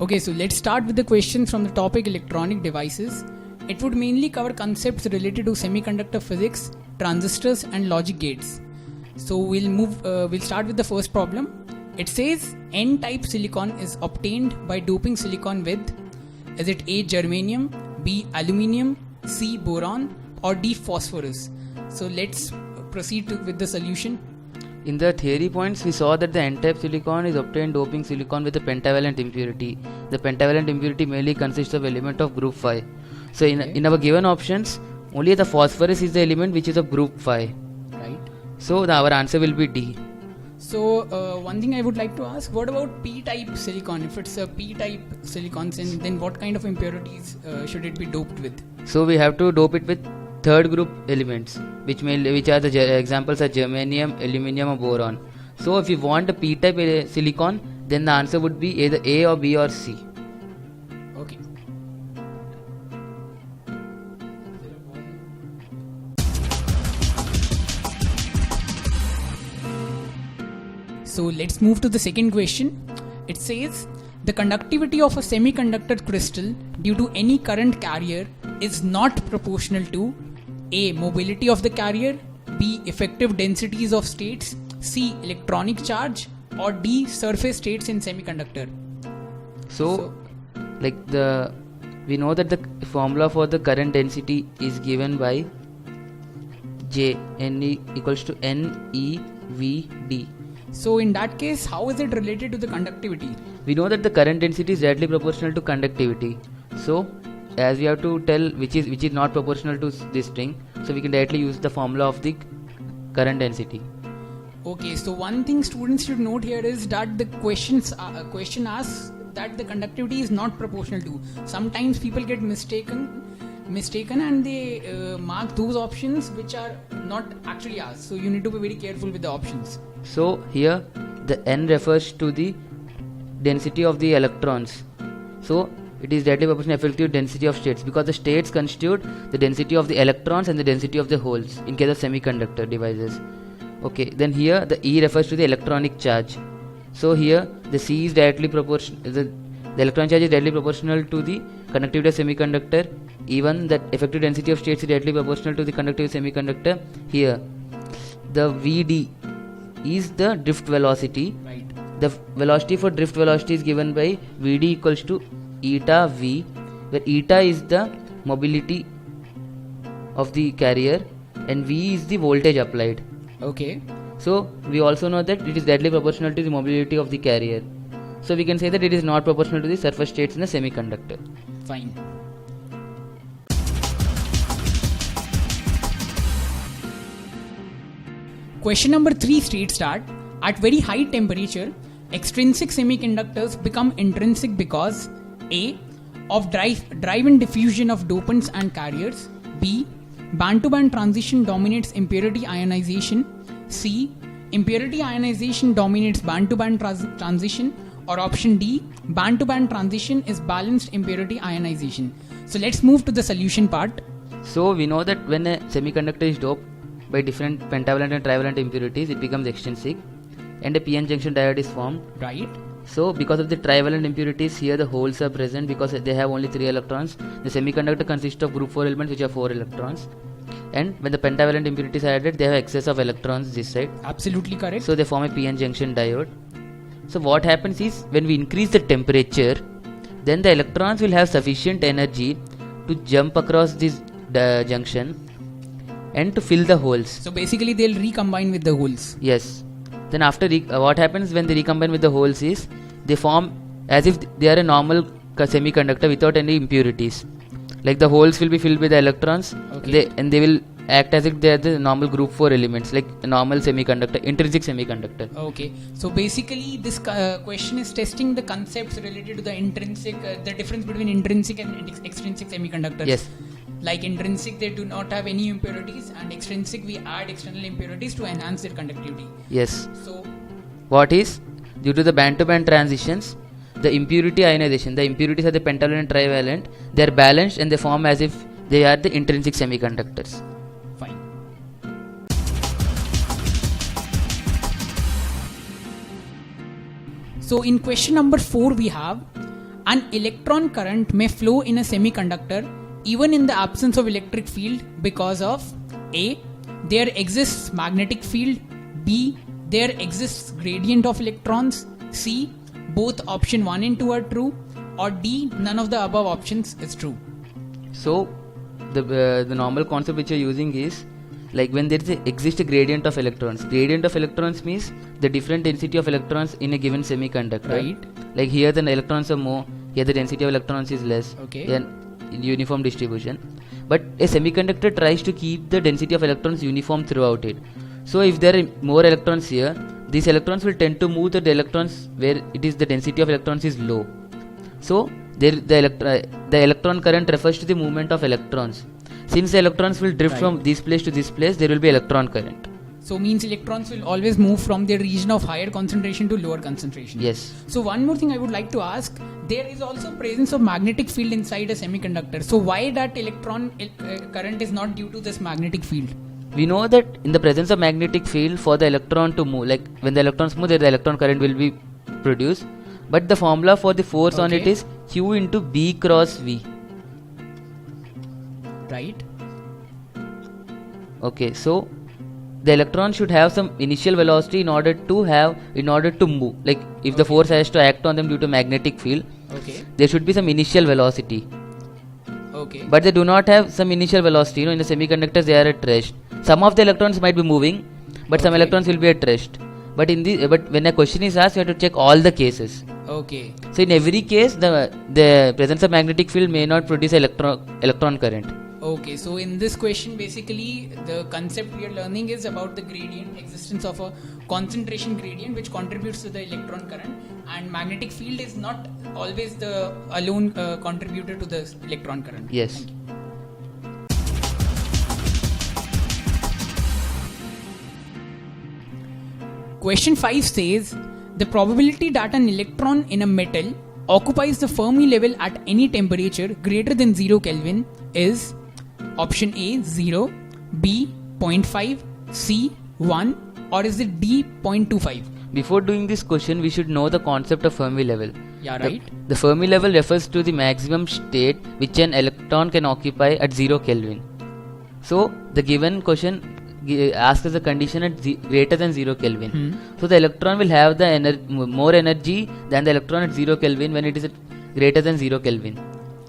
Okay, so let's start with the questions from the topic electronic devices. It would mainly cover concepts related to semiconductor physics, transistors and logic gates. So we'll start with the first problem. It says N-type silicon is obtained by doping silicon with, is it A, germanium, B, aluminium, C, boron or D, phosphorus? So let's proceed with the solution. In the theory points, we saw that the N-type silicon is obtained doping silicon with a pentavalent impurity. The pentavalent impurity mainly consists of element of group 5. So in our given options, only the phosphorus is the element which is of group 5. Right. So our answer will be D. So one thing I would like to ask, what about P-type silicon? If it's a P-type silicon, then what kind of impurities should it be doped with? So we have to dope it with third group elements, which are the examples are germanium, aluminium or boron. So if you want a P-type silicon, then the answer would be either A or B or C. Okay. So let's move to the second question. It says the conductivity of a semiconductor crystal due to any current carrier is not proportional to A, mobility of the carrier, B, effective densities of states, C, electronic charge or D, surface states in semiconductor. So we know that the formula for the current density is given by J, N equals to NeVd. So in that case, how is it related to the conductivity? We know that the current density is directly proportional to conductivity. So as we have to tell which is not proportional to this thing, so we can directly use the formula of the current density. Okay, so one thing students should note here is that the question asks that the conductivity is not proportional to. Sometimes people get mistaken and they mark those options which are not actually asked. So you need to be very careful with the options. So here the N refers to the density of the electrons. So it is directly proportional to effective density of states, because the states constitute the density of the electrons and the density of the holes in case of semiconductor devices. Okay, then here the E refers to the electronic charge. So here the C is directly proportional, the electron charge is directly proportional to the conductivity of semiconductor. Even that effective density of states is directly proportional to the conductivity of semiconductor. Here the Vd is the drift velocity. Right. The velocity for drift velocity is given by Vd equals to eta V, where eta is the mobility of the carrier and V is the voltage applied. Okay. So we also know that it is directly proportional to the mobility of the carrier. So we can say that it is not proportional to the surface states in the semiconductor. Fine. Question number 3 states that at very high temperature, extrinsic semiconductors become intrinsic because A, of drive-in diffusion of dopants and carriers, B, band-to-band transition dominates impurity ionization, C, impurity ionization dominates band-to-band transition, or option D, band-to-band transition is balanced impurity ionization. So let's move to the solution part. So we know that when a semiconductor is doped by different pentavalent and trivalent impurities, it becomes extrinsic and a p-n junction diode is formed. Right. So because of the trivalent impurities, here the holes are present because they have only 3 electrons. The semiconductor consists of group 4 elements which have 4 electrons. And when the pentavalent impurities are added, they have excess of electrons this side. Absolutely correct. So they form a p-n junction diode. So what happens is, when we increase the temperature, then the electrons will have sufficient energy to jump across this junction and to fill the holes. So basically they'll recombine with the holes. Yes. Then after what happens when they recombine with the holes is, they form as if they are a normal semiconductor without any impurities. Like the holes will be filled with the electrons. Okay. They will act as if they are the normal group 4 elements, like a normal semiconductor, intrinsic semiconductor. Okay. So basically this question is testing the concepts related to the intrinsic, the difference between intrinsic and extrinsic semiconductors. Yes. Like intrinsic, they do not have any impurities, and extrinsic, we add external impurities to enhance their conductivity. Yes. So what is? Due to the band-to-band transitions, the impurity ionization, the impurities are the pentavalent and trivalent, they are balanced and they form as if they are the intrinsic semiconductors. fine. So in question number 4 we have, an electron current may flow in a semiconductor even in the absence of electric field because of A. There exists magnetic field, B. There exists gradient of electrons, C. Both option 1 and 2 are true, or D. None of the above options is true. So the normal concept which you're using is like when there exists a gradient of electrons. Gradient of electrons means the different density of electrons in a given semiconductor. Right. Like here the electrons are more, here the density of electrons is less. Okay. Then uniform distribution. But a semiconductor tries to keep the density of electrons uniform throughout it. So if there are more electrons here, these electrons will tend to move to the electrons where it is the density of electrons is low. So the electron current refers to the movement of electrons. Since the electrons will drift from this place to this place, there will be electron current. So means electrons will always move from their region of higher concentration to lower concentration. Yes. So one more thing I would like to ask, there is also presence of magnetic field inside a semiconductor. So why that electron current is not due to this magnetic field? We know that in the presence of magnetic field, for the electron to move, like when the electrons move, the electron current will be produced. But the formula for the force on it is Q into B cross V. Right. Okay, so the electron should have some initial velocity in order to move. Like if the force has to act on them due to magnetic field, there should be some initial velocity. Okay. But they do not have some initial velocity. In the semiconductors they are at rest. Some of the electrons might be moving, but some electrons will be at rest. But when a question is asked, you have to check all the cases. Okay. So in every case, the presence of magnetic field may not produce electron current. Okay, so in this question, basically the concept we are learning is about the gradient, existence of a concentration gradient which contributes to the electron current, and magnetic field is not always the alone contributor to the electron current. Yes. Question 5 says, the probability that an electron in a metal occupies the Fermi level at any temperature greater than 0 Kelvin is option A 0, B 0.5, C 1, or is it D 0.25? Before doing this question, we should know the concept of Fermi level. Yeah, right. The Fermi level refers to the maximum state which an electron can occupy at 0 Kelvin. So the given question asks us a condition at greater than 0 Kelvin. So the electron will have the more energy than the electron at 0 Kelvin when it is at greater than 0 Kelvin.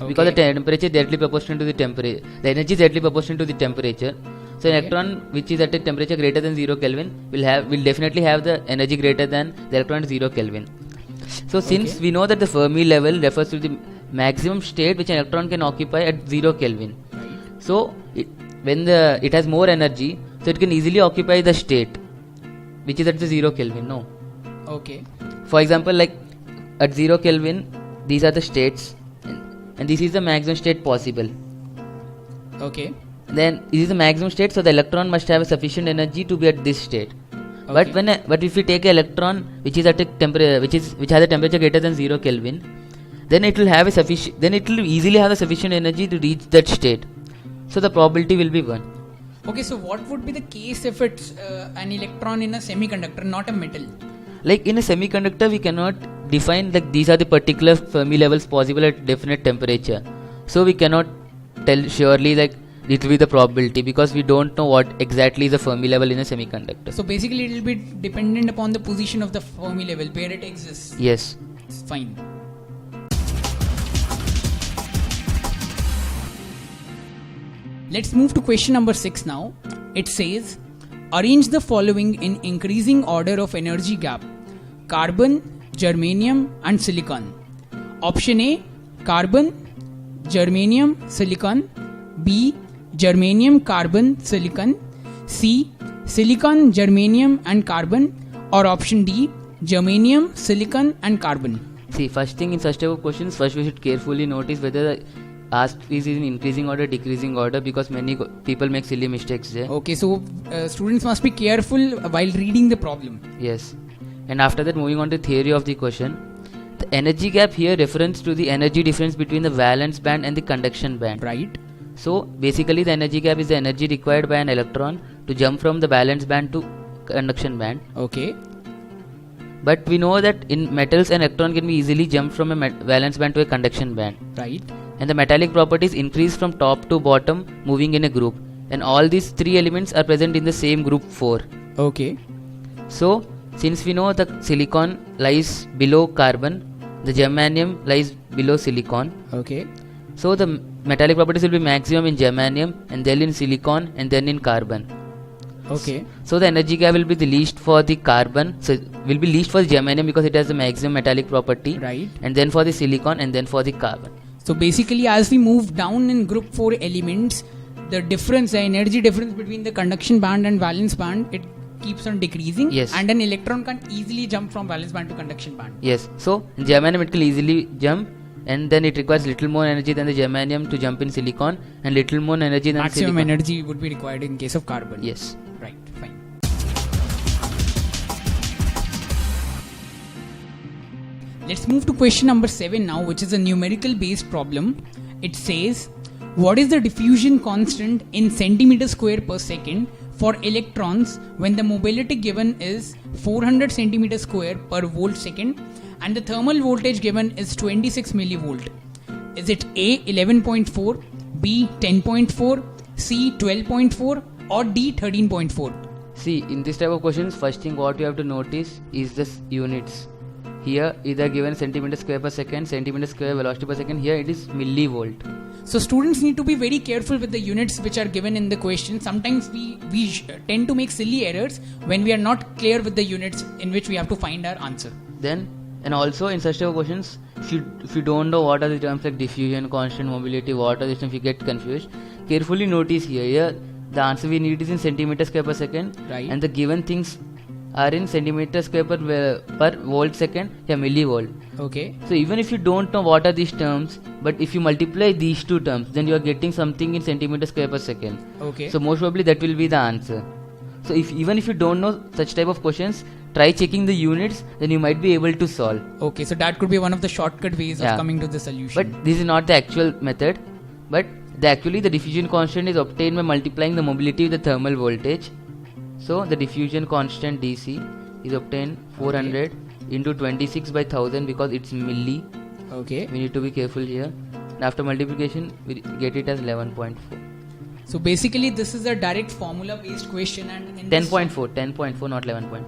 Because the temperature is directly proportional to the temperature. The energy is directly proportional to the temperature. So an electron which is at a temperature greater than 0 Kelvin will definitely have the energy greater than the electron at 0 Kelvin. So since we know that the Fermi level refers to the maximum state which an electron can occupy at 0 Kelvin. So when it has more energy, so it can easily occupy the state which is at the 0 Kelvin. No. Okay. For example, like at 0 Kelvin, these are the states, and this is the maximum state possible. Okay. Then this is the maximum state, so the electron must have a sufficient energy to be at this state. Okay. But if we take an electron which is at a temperature which has a temperature greater than 0 Kelvin, then it will easily have the sufficient energy to reach that state. So the probability will be 1. Okay, so what would be the case if it's an electron in a semiconductor, not a metal? Like in a semiconductor, we cannot define like these are the particular Fermi levels possible at definite temperature. So we cannot tell surely like it will be the probability because we don't know what exactly is the Fermi level in a semiconductor. So basically it will be dependent upon the position of the Fermi level where it exists. Yes. Fine. Let's move to question number 6 now. It says, arrange the following in increasing order of energy gap: carbon, germanium and silicon. Option A, carbon, germanium, silicon. B, germanium, carbon, silicon. C, silicon, germanium and carbon. Or option D, germanium, silicon and carbon. See, first thing in such type of questions, first we should carefully notice whether the asked is in increasing order, decreasing order, because many people make silly mistakes there. Okay, so students must be careful while reading the problem. Yes. And after that, moving on to theory of the question, the energy gap here refers to the energy difference between the valence band and the conduction band. Right. So basically the energy gap is the energy required by an electron to jump from the valence band to conduction band. Okay. But we know that in metals an electron can be easily jumped from a valence band to a conduction band. Right. And the metallic properties increase from top to bottom moving in a group. And all these three elements are present in the same group 4. Okay. So, since we know the silicon lies below carbon, the germanium lies below silicon. Okay. So, the metallic properties will be maximum in germanium and then in silicon and then in carbon. Okay. So, the energy gap will be the least for the carbon. So, it will be least for the germanium because it has the maximum metallic property. Right. And then for the silicon and then for the carbon. So basically, as we move down in group 4 elements, the difference, the energy difference between the conduction band and valence band, it keeps on decreasing. Yes. And an electron can easily jump from valence band to conduction band. Yes. So, in germanium it can easily jump, and then it requires little more energy than the germanium to jump in silicon, and little more energy than Maximum silicon. energy would be required in case of carbon. Yes. Right. Fine. Let's move to question number 7 now, which is a numerical based problem. It says, what is the diffusion constant in centimeter square per second for electrons when the mobility given is 400 centimeter square per volt second and the thermal voltage given is 26 millivolt? Is it A 11.4, B 10.4, C 12.4 or D 13.4? See, in this type of questions, first thing what you have to notice is the units. Here, either given centimeter square per second, centimeter square velocity per second. Here, it is millivolt. So students need to be very careful with the units which are given in the question. Sometimes we tend to make silly errors when we are not clear with the units in which we have to find our answer. Then, and also in such type of questions, if you don't know what are the terms like diffusion, constant mobility, water system, if you get confused, carefully notice here. Here, the answer we need is in centimeter square per second. Right. And the given things are in centimeter square per volt second, yeah, millivolt. Okay. So even if you don't know what are these terms, but if you multiply these two terms, then you are getting something in centimeter square per second. Okay. So most probably that will be the answer. So even if you don't know such type of questions, try checking the units, then you might be able to solve. Okay, so that could be one of the shortcut ways of coming to the solution. But this is not the actual method. But actually the diffusion constant is obtained by multiplying the mobility with the thermal voltage. So the diffusion constant DC is obtained 400 into 26 by 1000 because it's milli. Okay. We need to be careful here. And after multiplication, we get it as 11.4. So basically, this is a direct formula based question and in 10.4, not 11.4.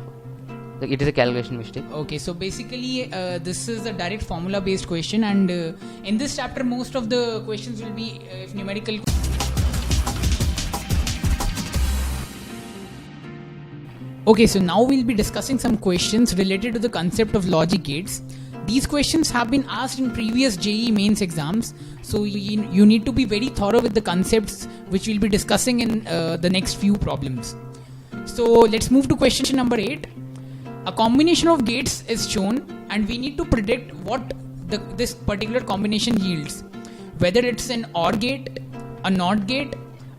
Like it is a calculation mistake. Okay, so basically, this is a direct formula based question, and in this chapter, most of the questions will be if numerical. Okay, so now we'll be discussing some questions related to the concept of logic gates. These questions have been asked in previous JEE mains exams, so you need to be very thorough with the concepts which we'll be discussing in the next few problems. So let's move to question number 8. A combination of gates is shown and we need to predict what this particular combination yields. Whether it's an OR gate, a NOT gate,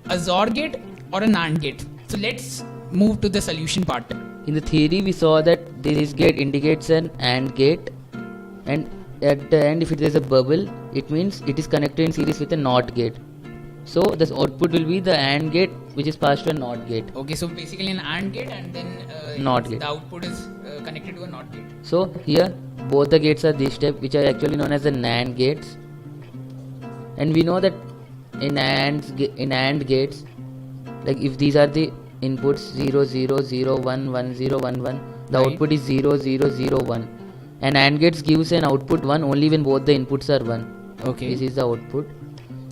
a XOR gate or an AND gate. So let's move to the solution part. In the theory we saw that this gate indicates an AND gate, and at the end if it is a bubble, it means it is connected in series with a NOT gate. So this output will be the AND gate which is passed to a NOT gate. Okay, so basically an AND gate and then NOT gate. The output is connected to a NOT gate. So here both the gates are this step, which are actually known as the NAND gates. And we know that in AND gates, like if these are the inputs 0 0 0 1 1 0 1 1, the Right. output is 0 0 0 1, and AND gates gives an output 1 only when both the inputs are 1. Okay. This is the output.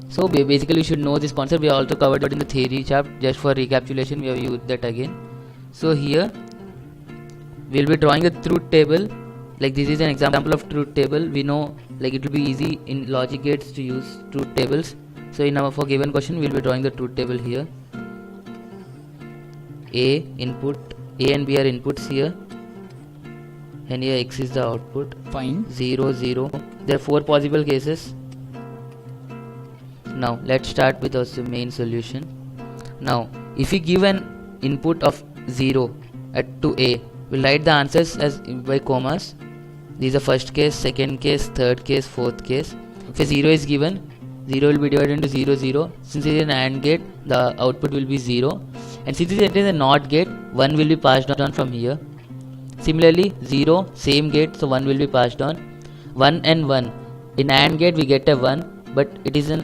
So basically you should know this concept. We also covered it in the theory chapter. Just for recapitulation, we have used that again. So here we'll be drawing a truth table. Like this is an example of truth table. We know like it will be easy in logic gates to use truth tables. So in our for given question we'll be drawing the truth table here. A and B are inputs here, and here X is the output. Fine. 0 0. There are 4 possible cases. Now let's start with our main solution. Now if we give an input of 0 to A, we'll write the answers as by commas. These are first case, second case, third case, fourth case. If a 0 is given, 0 will be divided into 0 0. Since it is an AND gate, the output will be 0. And since it is a NOT gate, 1 will be passed on from here. Similarly 0 same gate, so 1 will be passed on. 1 and 1, in AND gate we get a 1, but it is a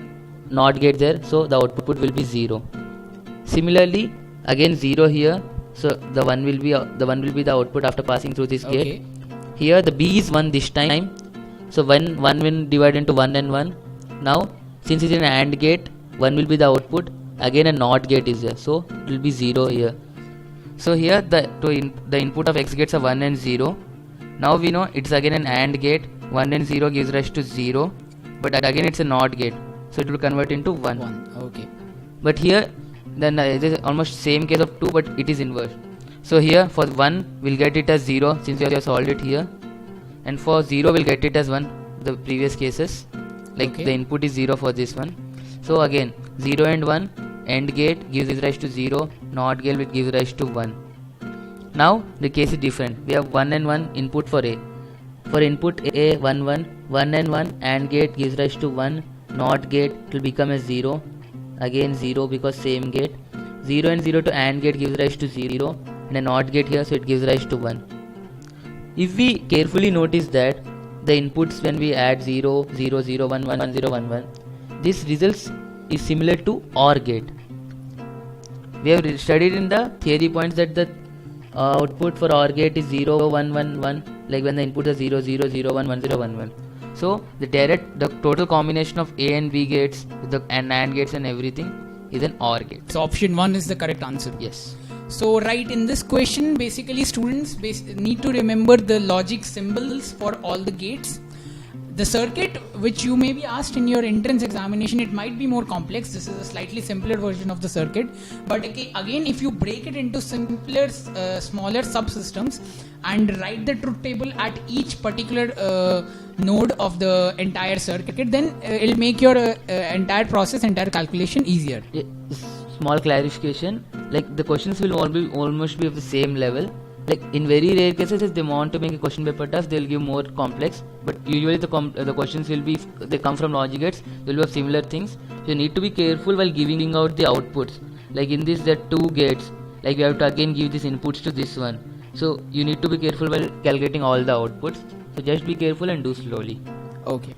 NOT gate there, so the output will be 0. Similarly again 0 here, so the 1 will be the output after passing through this gate. Here the B is 1 this time, so 1 will divide into 1 and 1. Now since it is an AND gate, 1 will be the output, again a NOT gate is there, so it will be 0 here. So here the input of X gates are 1 and 0. Now we know it's again an AND gate, 1 and 0 gives rise to 0, but again it's a NOT gate, so it will convert into 1. Okay. But here then it is almost same case of 2, but it is inverse. So here for 1 we'll get it as 0 since we have solved it here, and for 0 we'll get it as 1, the previous cases, like the input is 0 for this one. So again 0 and 1, AND gate gives rise to 0, NOT gate will give rise to 1. Now the case is different. We have 1 and 1 input for A. For input A 1 1, 1 and 1, AND gate gives rise to 1, NOT gate will become a 0, again 0 because same gate. 0 and 0 to AND gate gives rise to 0, and a NOT gate here, so it gives rise to 1. If we carefully notice that the inputs when we add 0 0 0 1 1 1 0 1 1, this results is similar to OR gate. We have studied in the theory points that the output for OR gate is 0 1 1 1, like when the inputs are 0 0 0 1 1 0 1 1. So the total combination of A and B gates and AND gates and everything is an OR gate. So option 1 is the correct answer. Yes. So right, in this question basically students need to remember the logic symbols for all the gates. The circuit which you may be asked in your entrance examination, it might be more complex. This is a slightly simpler version of the circuit, but again if you break it into simpler smaller subsystems and write the truth table at each particular node of the entire circuit, then it'll make your entire calculation easier. Yeah, small clarification, like the questions will almost be of the same level. Like in very rare cases, if they want to make a question paper tough, they'll give more complex. But usually the questions they come from logic gates. They'll have similar things. So you need to be careful while giving out the outputs. Like in this, there are 2 gates. Like you have to again give these inputs to this one. So you need to be careful while calculating all the outputs. So just be careful and do slowly. Okay.